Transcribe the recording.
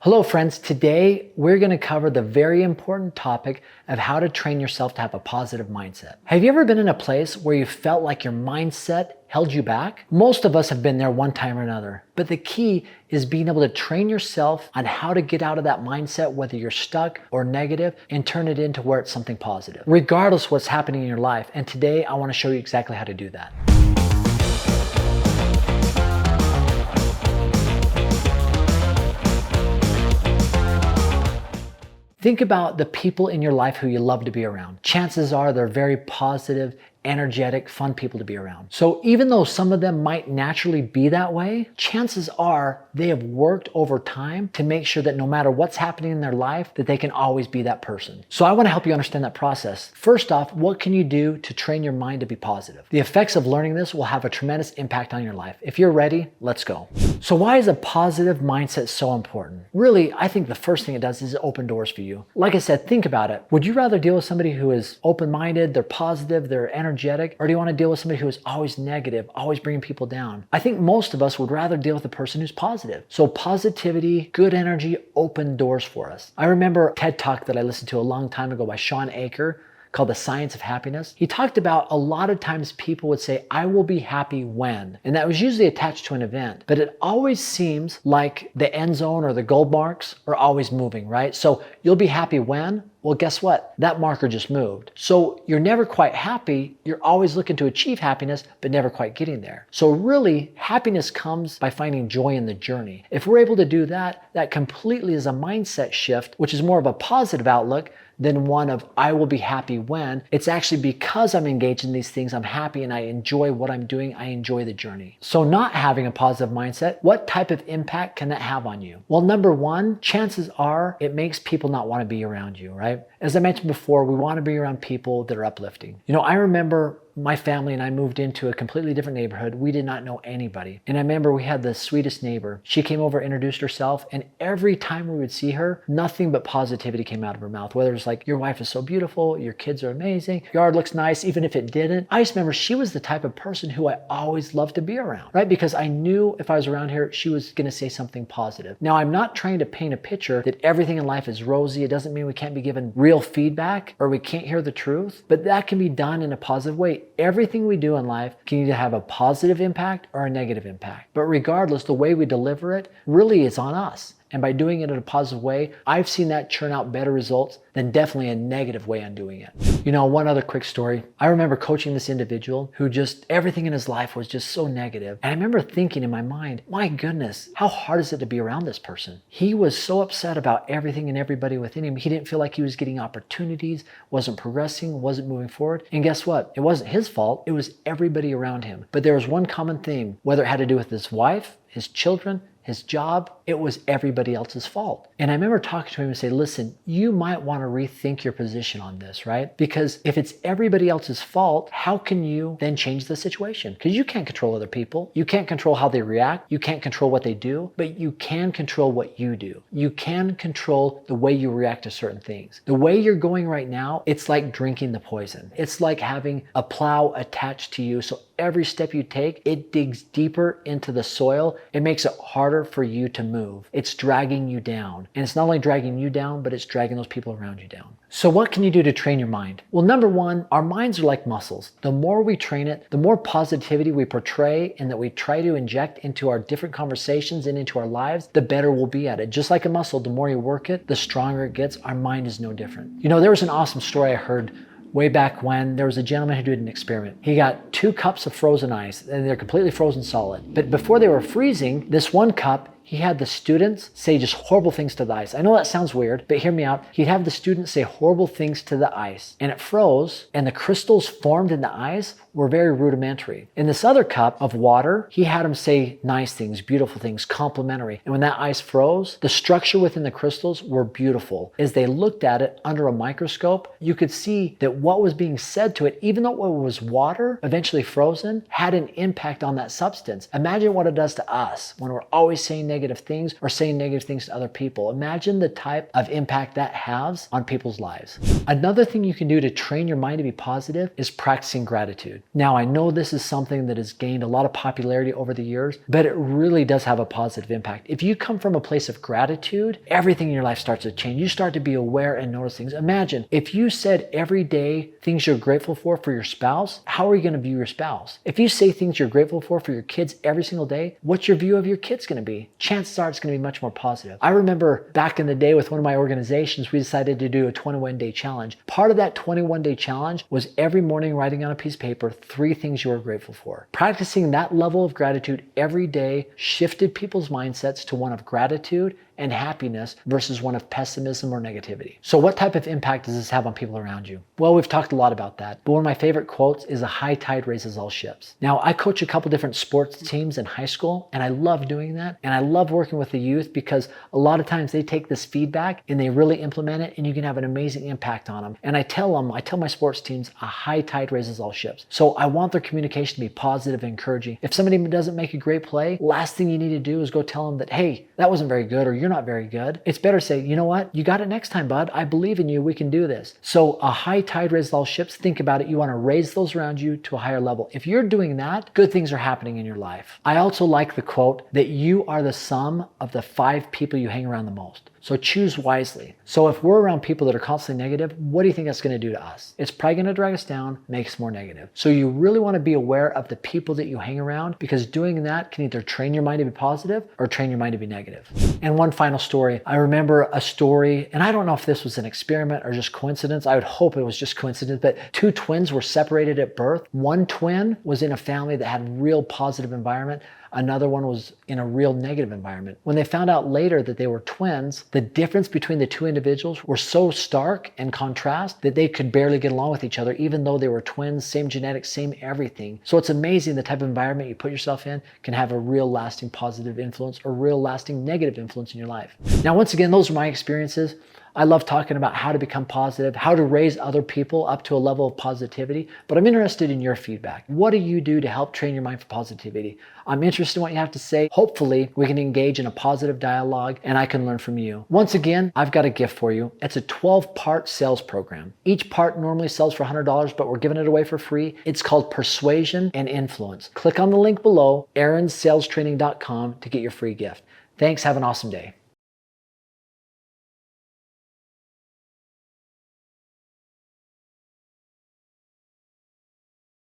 Hello friends, today we're going to cover the very important topic of how to train yourself to have a positive mindset. Have you ever been in a place where you felt like your mindset held you back? Most of us have been there one time or another, but the key is being able to train yourself on how to get out of that mindset, whether you're stuck or negative, and turn it into where it's something positive, regardless of what's happening in your life. And today I want to show you exactly how to do that. Think about the people in your life who you love to be around. Chances are they're very positive, energetic, fun people to be around. So even though some of them might naturally be that way, chances are they have worked over time to make sure that no matter what's happening in their life, that they can always be that person. So I want to help you understand that process. First off, what can you do to train your mind to be positive? The effects of learning this will have a tremendous impact on your life. If you're ready, let's go. So why is a positive mindset so important? Really, I think the first thing it does is open doors for you. Like I said, think about it. Would you rather deal with somebody who is open-minded, they're positive, they're energetic, or do you want to deal with somebody who is always negative, always bringing people down? I think most of us would rather deal with a person who's positive. So positivity, good energy, open doors for us. I remember a TED Talk that I listened to a long time ago by Sean Aker called The Science of Happiness. He talked about a lot of times people would say, I will be happy when, and that was usually attached to an event, but it always seems like the end zone or the goal marks are always moving, right? So you'll be happy when? Well, guess what? That marker just moved. So you're never quite happy. You're always looking to achieve happiness, but never quite getting there. So really, happiness comes by finding joy in the journey. If we're able to do that, that completely is a mindset shift, which is more of a positive outlook than one of I will be happy when. It's actually because I'm engaged in these things, I'm happy and I enjoy what I'm doing. I enjoy the journey. So not having a positive mindset, what type of impact can that have on you? Well, number one, chances are it makes people not want to be around you, right? As I mentioned before, we want to be around people that are uplifting. You know, I remember my family and I moved into a completely different neighborhood. We did not know anybody. And I remember we had the sweetest neighbor. She came over, introduced herself, and every time we would see her, nothing but positivity came out of her mouth. Whether it's like, your wife is so beautiful, your kids are amazing, your yard looks nice, even if it didn't. I just remember she was the type of person who I always loved to be around, right? Because I knew if I was around here, she was going to say something positive. Now, I'm not trying to paint a picture that everything in life is rosy. It doesn't mean we can't be given real feedback or we can't hear the truth, but that can be done in a positive way. Everything we do in life can either have a positive impact or a negative impact. But regardless, the way we deliver it really is on us. And by doing it in a positive way, I've seen that churn out better results than definitely a negative way on doing it. You know, one other quick story. I remember coaching this individual who just, everything in his life was just so negative. And I remember thinking in my mind, my goodness, how hard is it to be around this person? He was so upset about everything and everybody within him. He didn't feel like he was getting opportunities, wasn't progressing, wasn't moving forward. And guess what? It wasn't his fault. It was everybody around him. But there was one common theme, whether it had to do with his wife, his children, his job, it was everybody else's fault. And I remember talking to him and say, listen, you might want to rethink your position on this, right? Because if it's everybody else's fault, how can you then change the situation? Because you can't control other people. You can't control how they react. You can't control what they do, but you can control what you do. You can control the way you react to certain things. The way you're going right now, it's like drinking the poison. It's like having a plow attached to you. So every step you take, it digs deeper into the soil. It makes it harder for you to move. It's dragging you down. And it's not only dragging you down, but it's dragging those people around you down. So what can you do to train your mind? Well, number one, our minds are like muscles. The more we train it, the more positivity we portray and that we try to inject into our different conversations and into our lives, the better we'll be at it. Just like a muscle, the more you work it, the stronger it gets. Our mind is no different. You know, there was an awesome story I heard way back when. There was a gentleman who did an experiment. He got 2 cups of frozen ice and they're completely frozen solid. But before they were freezing, this one cup, he had the students say just horrible things to the ice. I know that sounds weird, but hear me out. He'd have the students say horrible things to the ice and it froze and the crystals formed in the ice were very rudimentary. In this other cup of water, he had them say nice things, beautiful things, complimentary. And when that ice froze, the structure within the crystals were beautiful. As they looked at it under a microscope, you could see that what was being said to it, even though it was water, eventually frozen, had an impact on that substance. Imagine what it does to us when we're always saying negative things or saying negative things to other people. Imagine the type of impact that has on people's lives. Another thing you can do to train your mind to be positive is practicing gratitude. gratitude. Now, I know this is something that has gained a lot of popularity over the years, but it really does have a positive impact. If you come from a place of gratitude, everything in your life starts to change. You start to be aware and notice things. Imagine if you said every day things you're grateful for your spouse, how are you going to view your spouse? If you say things you're grateful for your kids every single day, what's your view of your kids going to be? Chances are it's going to be much more positive. I remember back in the day with one of my organizations, we decided to do a 21-day challenge. Part of that 21-day challenge was every morning writing on a piece of paper 3 things you were grateful for. Practicing that level of gratitude every day shifted people's mindsets to one of gratitude and happiness versus one of pessimism or negativity. So what type of impact does this have on people around you? Well, we've talked a lot about that, but one of my favorite quotes is a high tide raises all ships. Now, I coach a couple different sports teams in high school, and I love doing that. And I love working with the youth because a lot of times they take this feedback and they really implement it, and you can have an amazing impact on them. And I tell my sports teams, a high tide raises all ships. So I want their communication to be positive and encouraging. If somebody doesn't make a great play, last thing you need to do is go tell them that, hey, that wasn't very good, or you're not very good. It's better to say, you know what? You got it next time, bud. I believe in you. We can do this. So a high tide raises all ships. Think about it. You want to raise those around you to a higher level. If you're doing that, good things are happening in your life. I also like the quote that you are the sum of the 5 people you hang around the most. So choose wisely. So if we're around people that are constantly negative, what do you think that's going to do to us? It's probably going to drag us down, make us more negative. So you really want to be aware of the people that you hang around, because doing that can either train your mind to be positive or train your mind to be negative. And one final story. I remember a story, and I don't know if this was an experiment or just coincidence. I would hope it was just coincidence, but 2 twins were separated at birth. One twin was in a family that had real positive environment. Another one was in a real negative environment. When they found out later that they were twins, the difference between the 2 individuals were so stark and contrast that they could barely get along with each other, even though they were twins, same genetics, same everything. So it's amazing the type of environment you put yourself in can have a real lasting positive influence or real lasting negative influence in your life. Now, once again, those are my experiences. I love talking about how to become positive, how to raise other people up to a level of positivity, but I'm interested in your feedback. What do you do to help train your mind for positivity? I'm interested in what you have to say. Hopefully, we can engage in a positive dialogue and I can learn from you. Once again, I've got a gift for you. It's a 12-part sales program. Each part normally sells for $100, but we're giving it away for free. It's called Persuasion and Influence. Click on the link below, aaronsalestraining.com, to get your free gift. Thanks. Have an awesome day.